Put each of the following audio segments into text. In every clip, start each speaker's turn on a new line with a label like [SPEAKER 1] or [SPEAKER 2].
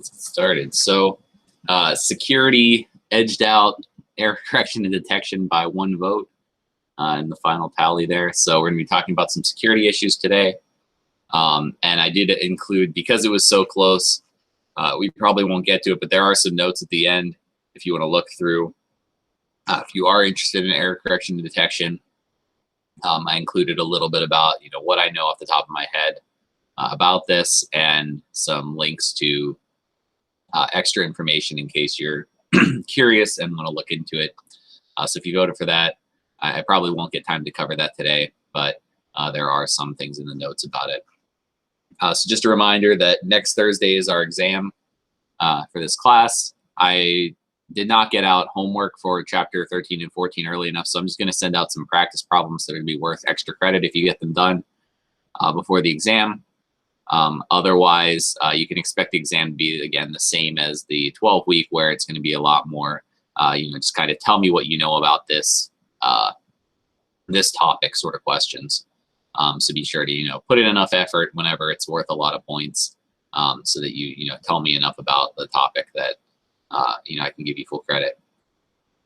[SPEAKER 1] Let's get started. So security edged out error correction and detection by 1 vote in the final tally there. So we're going to be talking about some security issues today. And I did include, because it was so close, we probably won't get to it, but there are some notes at the end if you want to look through. If you are interested in error correction and detection, I included a little bit about what I know off the top of my head about this, and some links to extra information in case you're curious and want to look into it. So if you voted for that, I probably won't get time to cover that today, but there are some things in the notes about it. So just a reminder that next Thursday is our exam for this class. I did not get out homework for chapter 13 and 14 early enough, so I'm just going to send out some practice problems that are going to be worth extra credit if you get them done before the exam. Otherwise, you can expect the exam to be, again, the same as the 12-week, where it's going to be a lot more, just kind of tell me what you know about this this topic sort of questions. So be sure to, put in enough effort whenever it's worth a lot of points, so that you tell me enough about the topic that, I can give you full credit.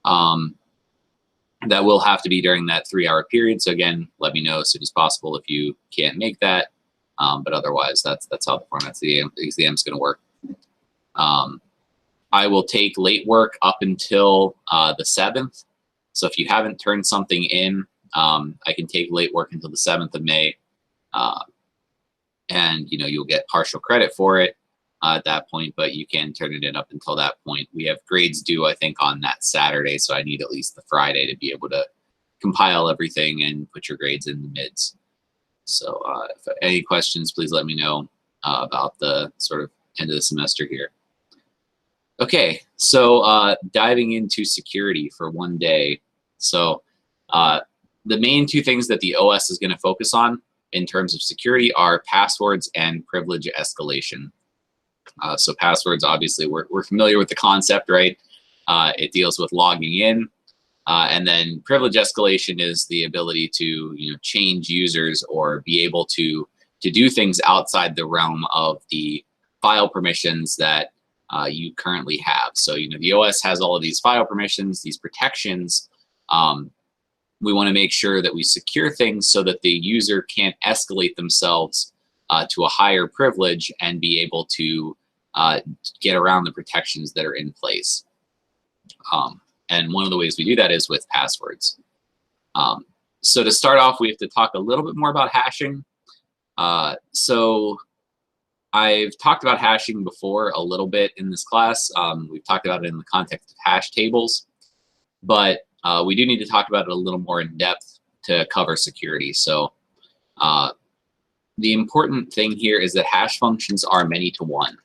[SPEAKER 1] That will have to be during that 3-hour period. So again, let me know as soon as possible if you can't make that. But otherwise, that's how the format of the exam is going to work. I will take late work up until the 7th. So if you haven't turned something in, I can take late work until the 7th of May. And you'll get partial credit for it at that point, but you can turn it in up until that point. We have grades due, I think, on that Saturday, so I need at least the Friday to be able to compile everything and put your grades in the mids. So if any questions, please let me know about the sort of end of the semester here. Okay, so diving into security for one day. So the main 2 things that the OS is going to focus on in terms of security are passwords and privilege escalation. So passwords, obviously, we're familiar with the concept, right? It deals with logging in. And then privilege escalation is the ability to change users or be able to do things outside the realm of the file permissions that you currently have. So the OS has all of these file permissions, these protections. We want to make sure that we secure things so that the user can't escalate themselves to a higher privilege and be able to get around the protections that are in place. And one of the ways we do that is with passwords. So to start off, we have to talk a little bit more about hashing. So I've talked about hashing before a little bit in this class. We've talked about it in the context of hash tables, but we do need to talk about it a little more in depth to cover security. So the important thing here is that hash functions are many to one,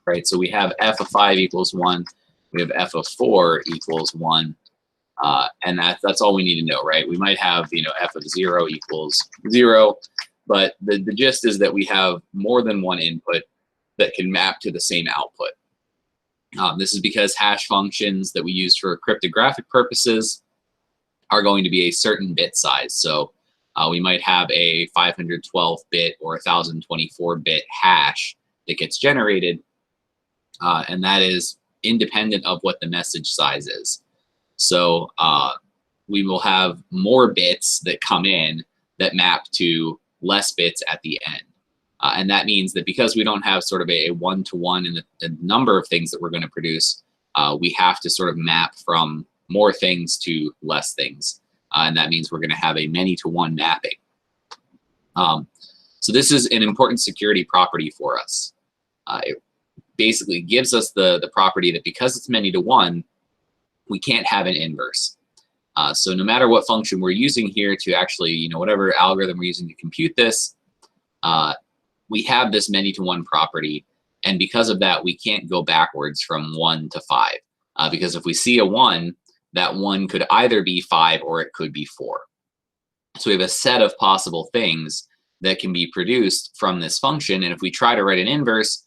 [SPEAKER 1] right? So we have f of 5 equals 1. We have f of 4 equals 1, and that's all we need to know, right? We might have, f of 0 equals 0, but the gist is that we have more than one input that can map to the same output. This is because hash functions that we use for cryptographic purposes are going to be a certain bit size. So we might have a 512-bit or 1024-bit hash that gets generated, and that is independent of what the message size is. So we will have more bits that come in that map to less bits at the end. And that means that because we don't have sort of a one-to-one in the number of things that we're going to produce, we have to sort of map from more things to less things. And that means we're going to have a many-to-one mapping. So this is an important security property for us. It basically gives us the property that because it's many to one, we can't have an inverse. So no matter what function we're using here to actually, whatever algorithm we're using to compute this, we have this many to one property. And because of that, we can't go backwards from 1 to 5. Because if we see a 1, that 1 could either be 5 or it could be 4. So we have a set of possible things that can be produced from this function. And if we try to write an inverse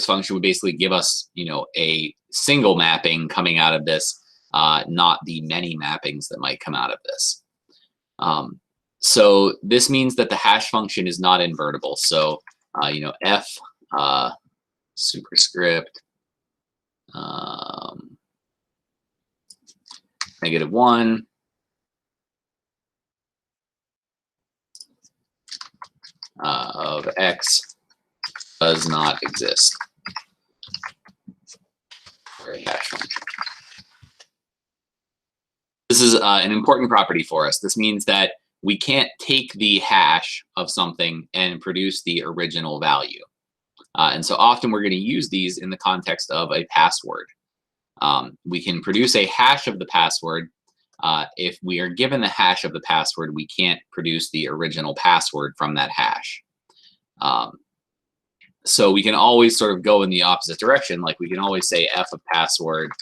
[SPEAKER 1] function would basically give us, a single mapping coming out of this, not the many mappings that might come out of this. So this means that the hash function is not invertible. So, f superscript -1 of X does not exist for a hash function. This is an important property for us. This means that we can't take the hash of something and produce the original value. And so often we're going to use these in the context of a password. We can produce a hash of the password. If we are given the hash of the password, we can't produce the original password from that hash. So we can always sort of go in the opposite direction. Like we can always say f of password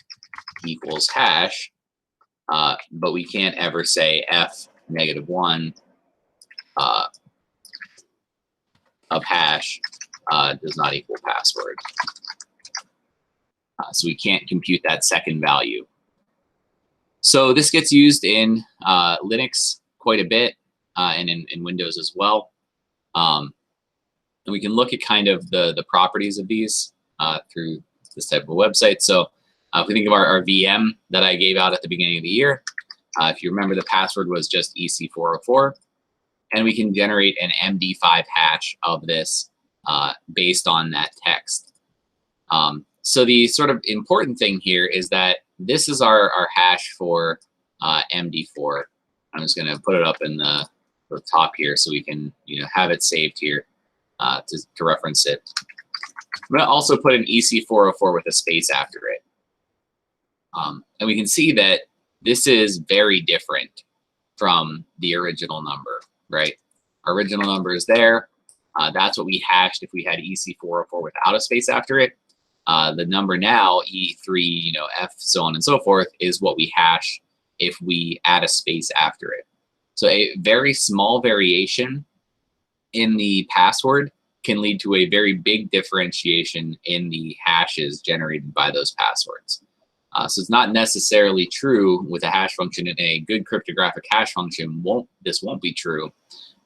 [SPEAKER 1] equals hash, but we can't ever say f -1 of hash does not equal password. So we can't compute that second value. So this gets used in Linux quite a bit and in Windows as well. And we can look at kind of the properties of these through this type of a website. So if we think of our VM that I gave out at the beginning of the year, if you remember, the password was just EC404. And we can generate an MD5 hash of this based on that text. So the sort of important thing here is that this is our hash for MD4. I'm just going to put it up in the top here so we can have it saved here to reference it. I'm going to also put an EC404 with a space after it. And we can see that this is very different from the original number, right? Our original number is there. That's what we hashed if we had EC404 without a space after it. The number now, E3, F, so on and so forth, is what we hash if we add a space after it. So a very small variation in the password can lead to a very big differentiation in the hashes generated by those passwords. So it's not necessarily true with a hash function. In a good cryptographic hash function, this won't be true.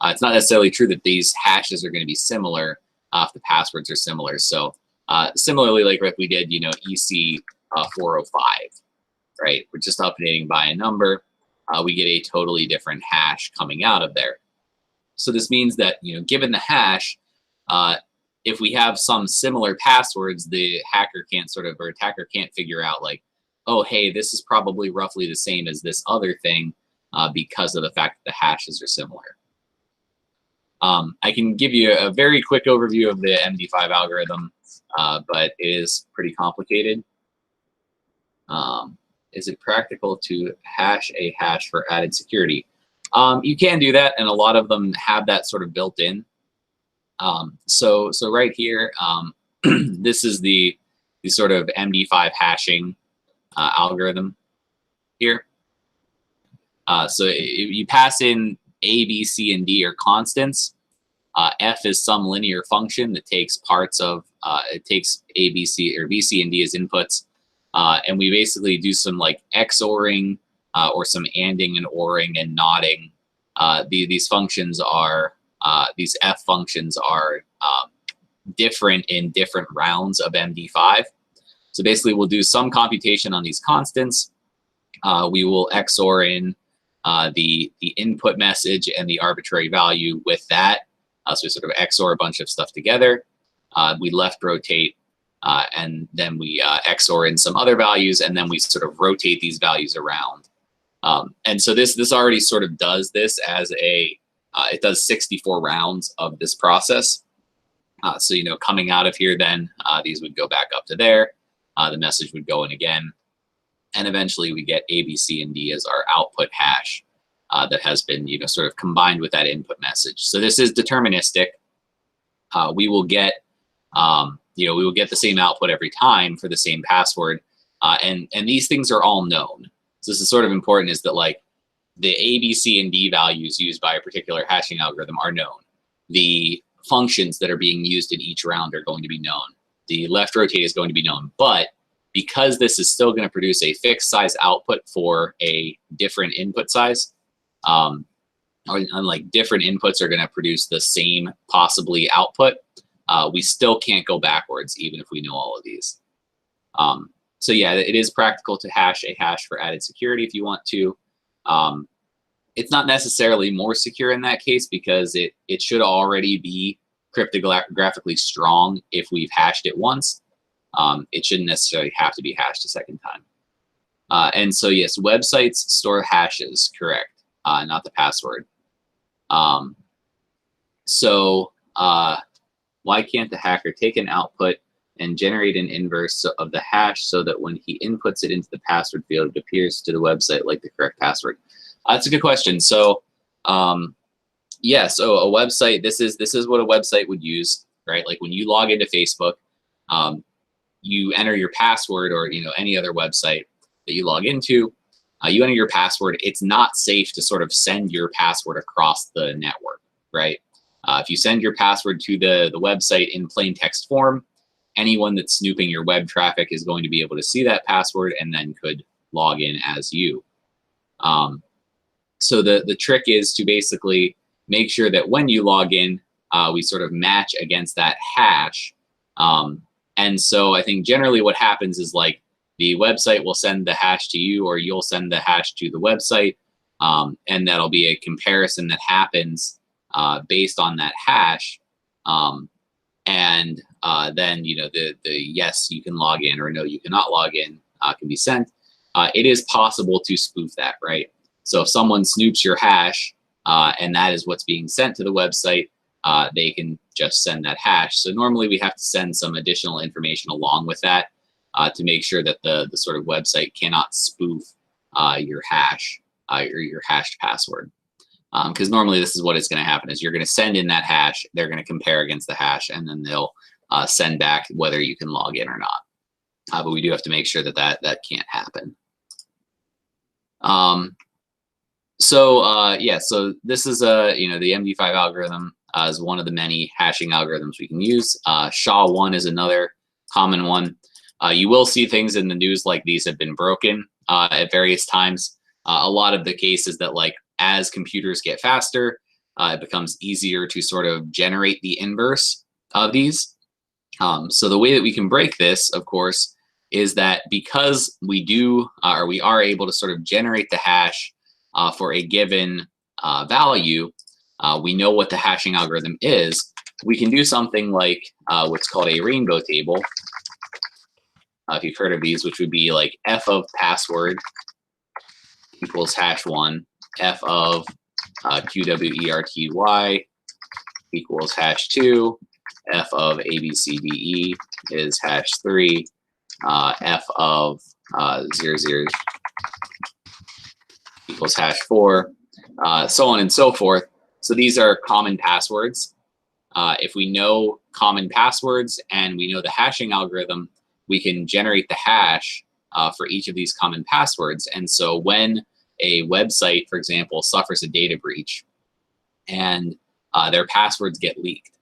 [SPEAKER 1] It's not necessarily true that these hashes are going to be similar if the passwords are similar. So similarly, like if we did, EC405, right? We're just updating by a number. We get a totally different hash coming out of there. So this means that, given the hash, if we have some similar passwords, the hacker can't or attacker can't figure out like, oh, hey, this is probably roughly the same as this other thing because of the fact that the hashes are similar. I can give you a very quick overview of the MD5 algorithm, but it is pretty complicated. Is it practical to hash a hash for added security? You can do that, and a lot of them have that sort of built in. So right here, this is the sort of MD5 hashing algorithm here. So you pass in A, B, C, and D are constants. F is some linear function that takes parts of, it takes A, B, C, or B, C, and D as inputs. And we basically do some like XORing or some ANDing and ORing and NOTing. These functions are, these F functions are different in different rounds of MD5. So basically we'll do some computation on these constants. We will XOR in the input message and the arbitrary value with that. So we sort of XOR a bunch of stuff together. We left rotate, and then we XOR in some other values, and then we sort of rotate these values around. And so this already sort of does this as a, it does 64 rounds of this process. So, coming out of here, then these would go back up to there. The message would go in again. And eventually we get A, B, C, and D as our output hash that has been, sort of combined with that input message. So this is deterministic. We will get, we will get the same output every time for the same password. And these things are all known. So this is sort of important, is that like the A, B, C, and D values used by a particular hashing algorithm are known. The functions that are being used in each round are going to be known. The left rotate is going to be known, but because this is still going to produce a fixed size output for a different input size, unlike different inputs are going to produce the same possibly output, we still can't go backwards even if we know all of these. So yeah, it is practical to hash a hash for added security if you want to. It's not necessarily more secure in that case because it should already be cryptographically strong if we've hashed it once. It shouldn't necessarily have to be hashed a second time. And so yes, websites store hashes, correct, not the password. Why can't the hacker take an output and generate an inverse of the hash so that when he inputs it into the password field, it appears to the website like the correct password? That's a good question. So yeah, so a website, this is what a website would use, right? Like when you log into Facebook, you enter your password, or any other website that you log into, you enter your password. It's not safe to sort of send your password across the network, right? If you send your password to the website in plain text form, anyone that's snooping your web traffic is going to be able to see that password and then could log in as you. So the trick is to basically make sure that when you log in, we sort of match against that hash. And so I think generally what happens is like the website will send the hash to you, or you'll send the hash to the website, and that'll be a comparison that happens based on that hash. Then the yes, you can log in, or no, you cannot log in can be sent. It is possible to spoof that, right? So if someone snoops your hash and that is what's being sent to the website, they can just send that hash. So normally we have to send some additional information along with that to make sure that the sort of website cannot spoof your hash or your hashed password. Because normally this is what is going to happen is you're going to send in that hash, they're going to compare against the hash, and then they'll send back whether you can log in or not. But we do have to make sure that that can't happen. Yeah, so this is the MD5 algorithm is one of the many hashing algorithms we can use. SHA-1 is another common one. You will see things in the news like these have been broken at various times. A lot of the cases that like as computers get faster, it becomes easier to sort of generate the inverse of these. So the way that we can break this, of course, is that because we do or we are able to sort of generate the hash for a given value, we know what the hashing algorithm is. We can do something like what's called a rainbow table. If you've heard of these, which would be like f of password equals hash1, f of QWERTY equals hash2, f of ABCDE is hash3, f of 00 equals hash4, so on and so forth. So these are common passwords. If we know common passwords and we know the hashing algorithm, we can generate the hash for each of these common passwords. And so when a website, for example, suffers a data breach and their passwords get leaked,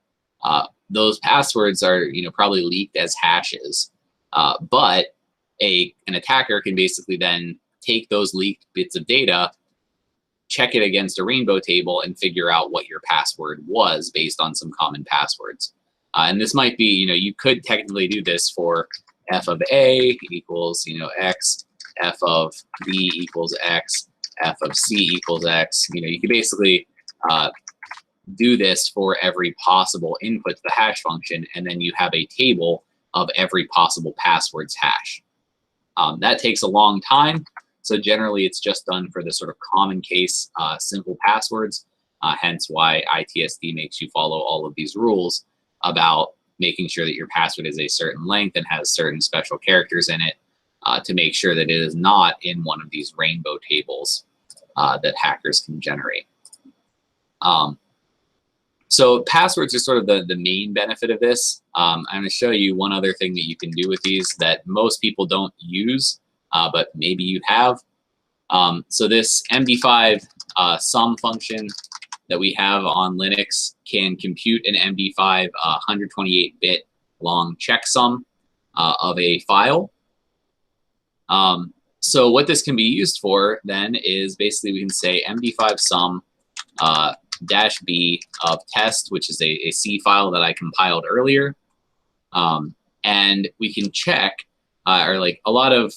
[SPEAKER 1] those passwords are probably leaked as hashes. But an attacker can basically then take those leaked bits of data, check it against a rainbow table, and figure out what your password was based on some common passwords. And this might be, you could technically do this for f of a equals, x, f of b equals x, f of c equals x. You can basically do this for every possible input to the hash function, and then you have a table of every possible password's hash. That takes a long time. So generally, it's just done for the sort of common case simple passwords, hence why ITSD makes you follow all of these rules about making sure that your password is a certain length and has certain special characters in it to make sure that it is not in one of these rainbow tables that hackers can generate. So passwords are sort of the main benefit of this. I'm going to show you one other thing that you can do with these that most people don't use, but maybe you have. So this MD5 sum function that we have on Linux can compute an MD5 128-bit long checksum of a file. So what this can be used for then is basically we can say MD5 sum -b of test, which is a C file that I compiled earlier. And we can check, or like a lot of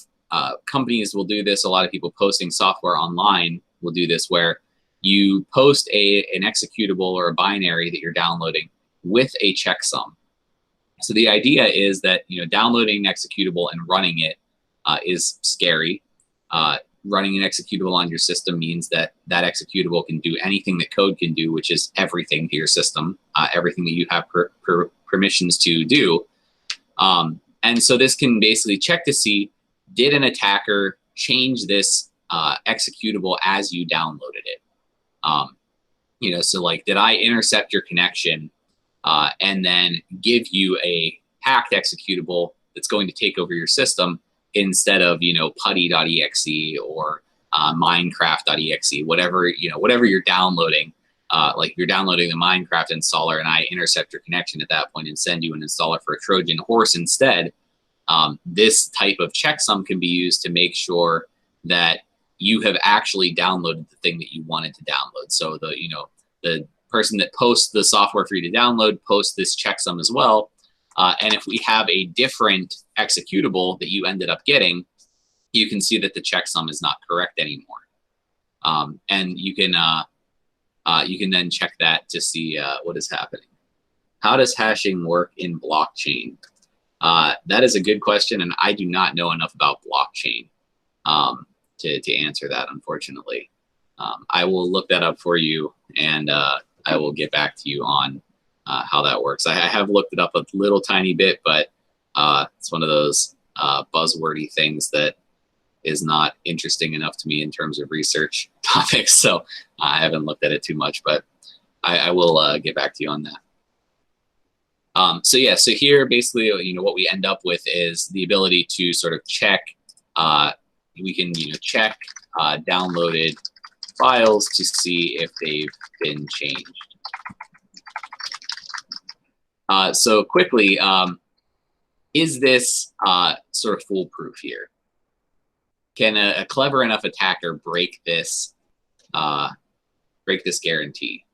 [SPEAKER 1] companies will do this. A lot of people posting software online will do this, where you post an executable or a binary that you're downloading with a checksum. So the idea is that, you know, downloading an executable and running it is scary. Running an executable on your system means that that executable can do anything that code can do, which is everything to your system, everything that you have permissions to do. And so this can basically check to see, did an attacker change this executable as you downloaded it? You know, so like, did I intercept your connection and then give you a hacked executable that's going to take over your system instead of, you know, putty.exe or minecraft.exe, whatever, you know, whatever you're downloading. Like if you're downloading the Minecraft installer and I intercept your connection at that point and send you an installer for a Trojan horse instead, this type of checksum can be used to make sure that you have actually downloaded the thing that you wanted to download. So the, you know, the person that posts the software for you to download posts this checksum as well. And if we have a different executable that you ended up getting, you can see that the checksum is not correct anymore. And you can then check that to see what is happening. How does hashing work in blockchain? That is a good question, and I do not know enough about blockchain to answer that, unfortunately. I will look that up for you, and I will get back to you on how that works. I have looked it up a little tiny bit, but it's one of those buzzwordy things that is not interesting enough to me in terms of research topics. So I haven't looked at it too much, but I will get back to you on that. So yeah, so here basically, you know, what we end up with is the ability to sort of check. We can, you know, check downloaded files to see if they've been changed. So quickly, is this sort of foolproof here? Can a clever enough attacker break this guarantee?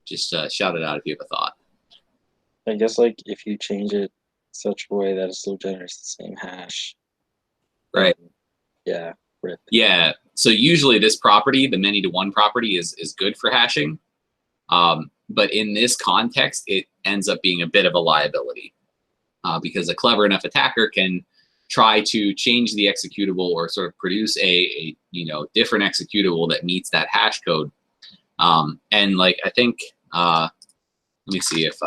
[SPEAKER 1] Just shout it out if you have a thought.
[SPEAKER 2] I guess like if you change it such a way that it still generates the same hash.
[SPEAKER 1] Right.
[SPEAKER 2] Yeah. Rip.
[SPEAKER 1] Yeah. So usually this property, the many-to-one property, is good for hashing. But in this context, it ends up being a bit of a liability because a clever enough attacker can try to change the executable or sort of produce a you know, different executable that meets that hash code. And like, I think, let me see if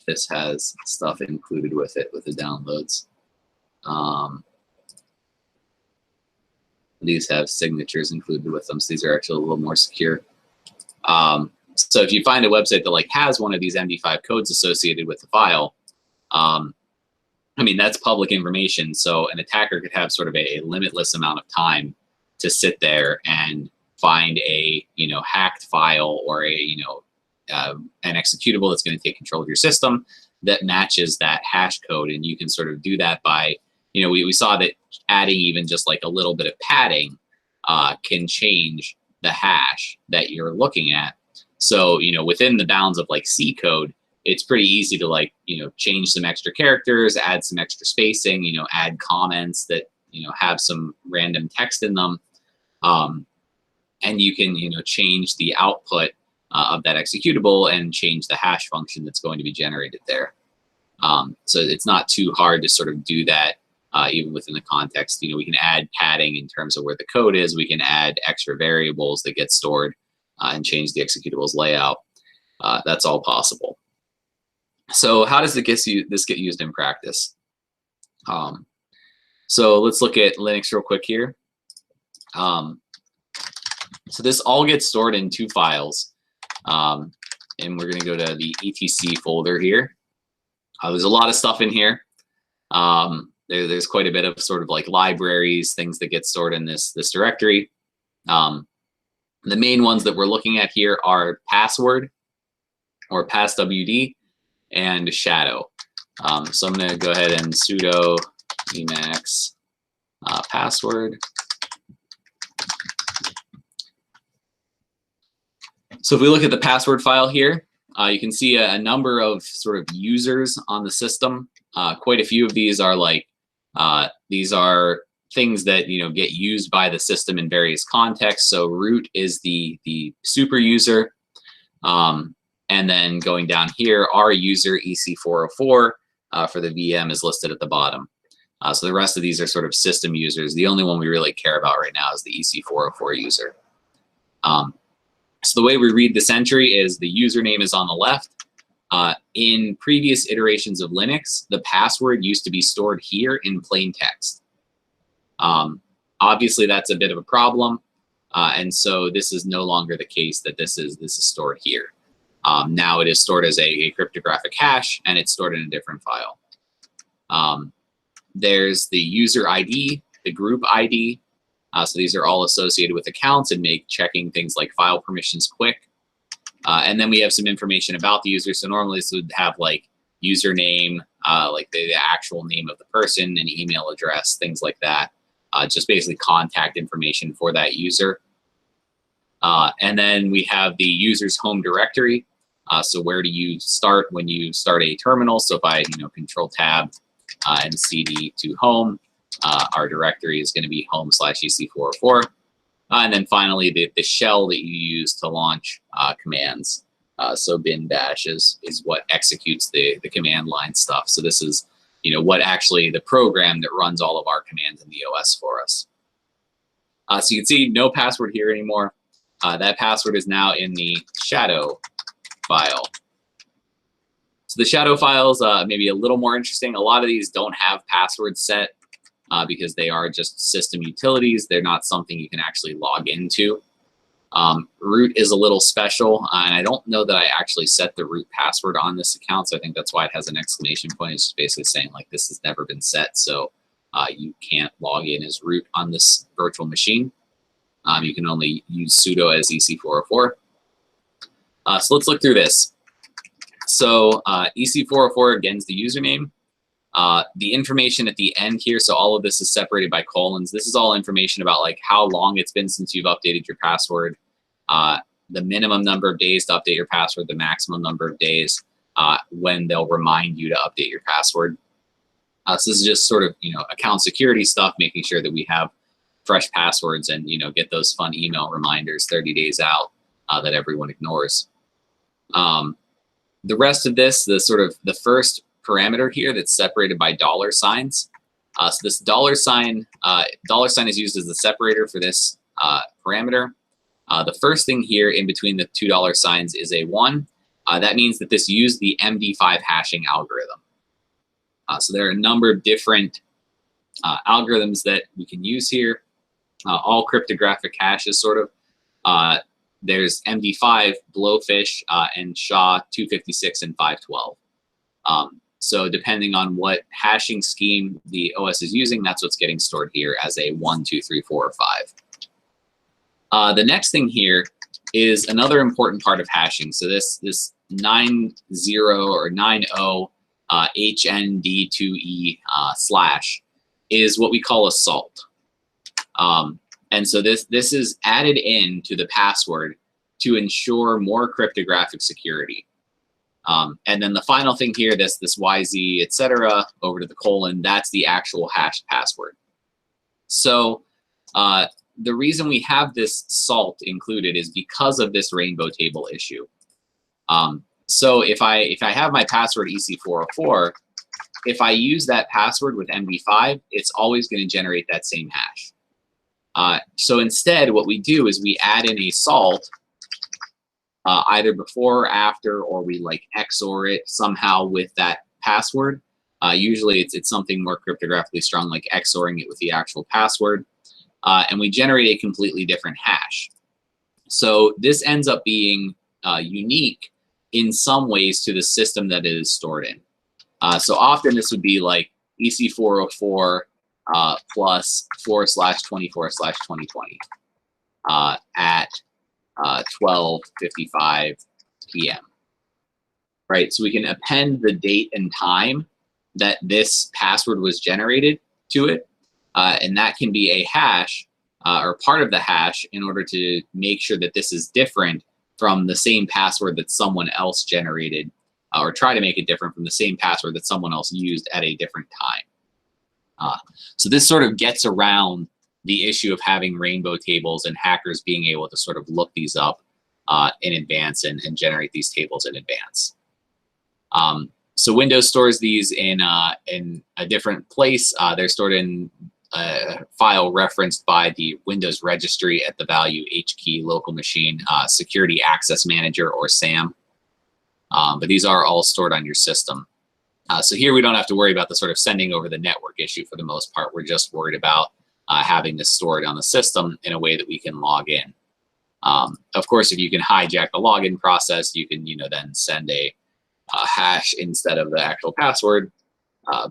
[SPEAKER 1] this has stuff included with it, with the downloads. These have signatures included with them, so these are actually a little more secure. So if you find a website that like has one of these MD5 codes associated with the file, I mean, that's public information. So an attacker could have sort of a limitless amount of time to sit there and find a, you know, hacked file or a, you know, an executable that's going to take control of your system that matches that hash code. And you can sort of do that by, you know, we saw that adding even just like a little bit of padding can change the hash that you're looking at. So, you know, within the bounds of like C code, it's pretty easy to like, you know, change some extra characters, add some extra spacing, you know, add comments that, you know, have some random text in them. And you can, you know, change the output of that executable and change the hash function that's going to be generated there. So it's not too hard to sort of do that even within the context. You know, we can add padding in terms of where the code is. We can add extra variables that get stored and change the executable's layout. That's all possible. So how does this get used in practice? So let's look at Linux real quick here. So this all gets stored in 2 files. And we're going to go to the etc folder here. There's a lot of stuff in here. There's quite a bit of sort of like libraries, things that get stored in this directory. The main ones that we're looking at here are password or passwd and shadow. So I'm going to go ahead and sudo emacs password So if we look at the password file here, you can see a number of sort of users on the system. Quite a few of these are like, these are things that get used by the system in various contexts. So root is the super user. And then going down here, our user EC404 for the VM is listed at the bottom. So the rest of these are sort of system users. The only one we really care about right now is the EC404 user. So the way we read this entry is the username is on the left. In previous iterations of Linux, the password used to be stored here in plain text. Obviously, that's a bit of a problem. And so this is no longer the case that this is stored here. Now it is stored as a cryptographic hash, and it's stored in a different file. There's the user ID, the group ID. So these are all associated with accounts and make checking things like file permissions quick. And then we have some information about the user. So normally this would have like username, like the actual name of the person, an email address, things like that. Just basically contact information for that user. And then we have the user's home directory. So where do you start when you start a terminal? So if I control tab and CD to home, our directory is going to be home/EC404. And then finally, the shell that you use to launch commands. So bin bash is what executes the command line stuff. So this is what actually the program that runs all of our commands in the OS for us. So you can see no password here anymore. That password is now in the shadow file. So the shadow files maybe a little more interesting. A lot of these don't have passwords set because they are just system utilities. They're not something you can actually log into. Root is a little special, and I don't know that I actually set the root password on this account, so I think that's why it has an exclamation point. It's just basically saying like this has never been set, so you can't log in as root on this virtual machine. You can only use sudo as EC404. So let's look through this. So EC404 again is the username. The information at the end here, so all of this is separated by colons. This is all information about like how long it's been since you've updated your password, the minimum number of days to update your password, the maximum number of days when they'll remind you to update your password. So this is just sort of account security stuff, making sure that we have fresh passwords and get those fun email reminders 30 days out that everyone ignores. The rest of this, the first parameter here that's separated by dollar signs. So this dollar sign is used as the separator for this parameter. The first thing here in between the two dollar signs is a 1. That means that this used the MD5 hashing algorithm. So there are a number of different algorithms that we can use here. All cryptographic hashes, sort of. There's MD5, Blowfish, and SHA-256 and 512. So depending on what hashing scheme the OS is using, that's what's getting stored here as a 1, 2, 3, 4, or 5. The next thing here is another important part of hashing. So this 90 or 90 HND2E / is what we call a salt. And so this is added in to the password to ensure more cryptographic security. And then the final thing here, this YZ, etc., over to the colon, that's the actual hashed password. So the reason we have this salt included is because of this rainbow table issue. So if I have my password EC404, if I use that password with MD5, it's always going to generate that same hash. So instead, what we do is we add in a salt either before or after, or we like XOR it somehow with that password. Usually it's something more cryptographically strong, like XORing it with the actual password. And we generate a completely different hash. So this ends up being unique in some ways to the system that it is stored in. So often this would be like EC404 plus /24/2020 at 12:55 p.m. Right, so we can append the date and time that this password was generated to it, and that can be a hash or part of the hash in order to make sure that this is different from the same password that someone else generated, or try to make it different from the same password that someone else used at a different time. So this sort of gets around the issue of having rainbow tables and hackers being able to sort of look these up in advance and generate these tables in advance. So Windows stores these in a different place. They're stored in a file referenced by the Windows registry at the value HKey local machine security access manager, or SAM. But these are all stored on your system. So here we don't have to worry about the sort of sending over the network issue for the most part. We're just worried about having this stored on the system in a way that we can log in. Of course, if you can hijack the login process, you can then send a hash instead of the actual password,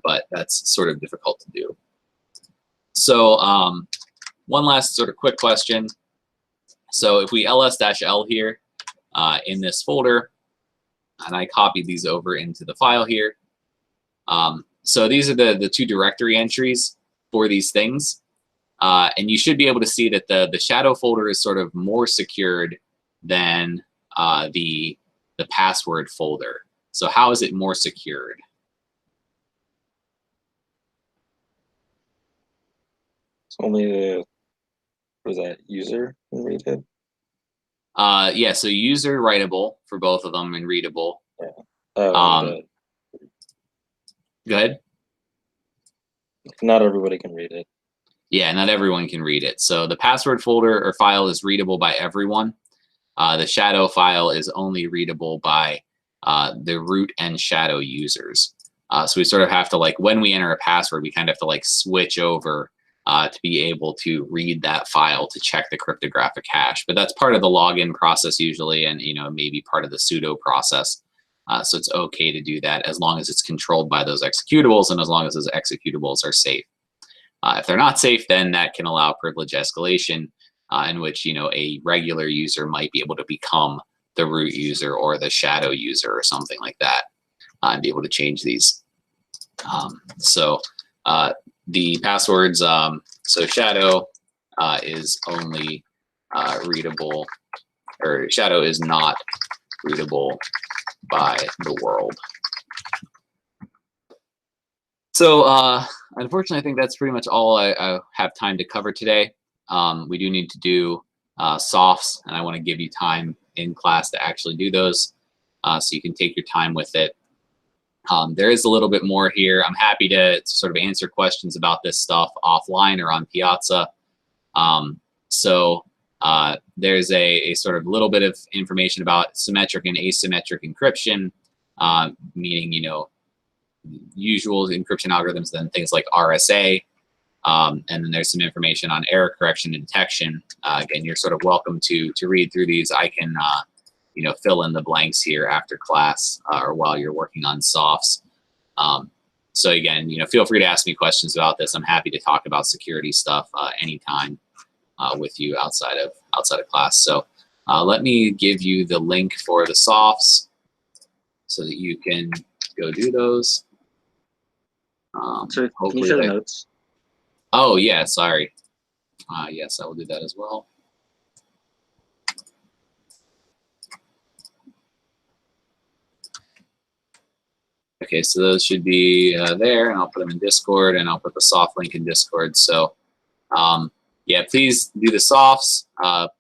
[SPEAKER 1] but that's sort of difficult to do. So one last sort of quick question. So if we ls-l here in this folder, and I copied these over into the file here. So these are the two directory entries for these things. And you should be able to see that the shadow folder is sort of more secured than the password folder. So how is it more secured?
[SPEAKER 2] It's only the, what is that, user can read it?
[SPEAKER 1] Yeah, so user writable for both of them and readable.
[SPEAKER 2] Yeah.
[SPEAKER 1] Go ahead.
[SPEAKER 2] Not everybody can read it.
[SPEAKER 1] Yeah, not everyone can read it. So the password folder or file is readable by everyone. The shadow file is only readable by the root and shadow users. So we sort of have to, like, when we enter a password, we kind of have to like switch over to be able to read that file to check the cryptographic hash. But that's part of the login process usually, and maybe part of the sudo process. So it's okay to do that as long as it's controlled by those executables and as long as those executables are safe. If they're not safe, then that can allow privilege escalation, in which a regular user might be able to become the root user or the shadow user or something like that, and be able to change these. So the passwords, so shadow is only readable, or shadow is not readable by the world. So unfortunately, I think that's pretty much all I have time to cover today. We do need to do softs, and I want to give you time in class to actually do those, so you can take your time with it. There is a little bit more here. I'm happy to sort of answer questions about this stuff offline or on Piazza. So there's a sort of little bit of information about symmetric and asymmetric encryption, meaning usual encryption algorithms, then things like RSA. And then there's some information on error correction and detection. Again, you're sort of welcome to read through these. I can fill in the blanks here after class or while you're working on softs. So again, feel free to ask me questions about this. I'm happy to talk about security stuff anytime with you outside of class. So let me give you the link for the softs so that you can go do those.
[SPEAKER 2] So can you share the notes?
[SPEAKER 1] Oh yeah, sorry. Yes, I will do that as well. Okay, so those should be there, and I'll put them in Discord, and I'll put the soft link in Discord. So yeah, please do the softs.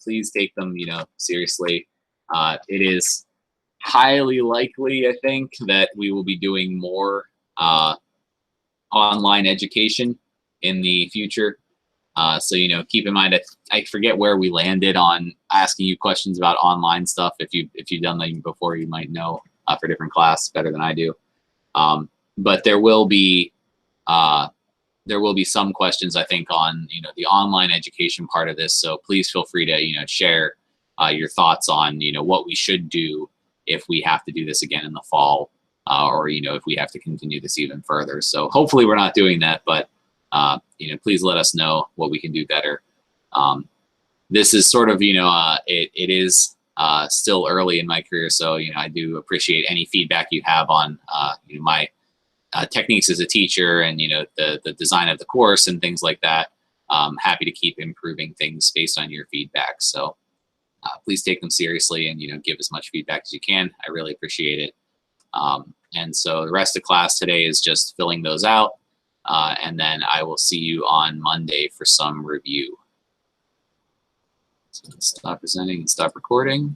[SPEAKER 1] Please take them, seriously. It is highly likely, I think, that we will be doing more online education in the future. So keep in mind, I forget where we landed on asking you questions about online stuff. If you've done that before, you might know for different class better than I do. But there will be some questions, I think, on the online education part of this. So please feel free to share your thoughts on what we should do if we have to do this again in the fall, or if we have to continue this even further. So hopefully we're not doing that, but please let us know what we can do better. This is sort of it is still early in my career, so I do appreciate any feedback you have on my techniques as a teacher and the design of the course and things like that. I'm happy to keep improving things based on your feedback. So please take them seriously and, give as much feedback as you can. I really appreciate it. And so the rest of class today is just filling those out. And then I will see you on Monday for some review. So let's stop presenting and stop recording.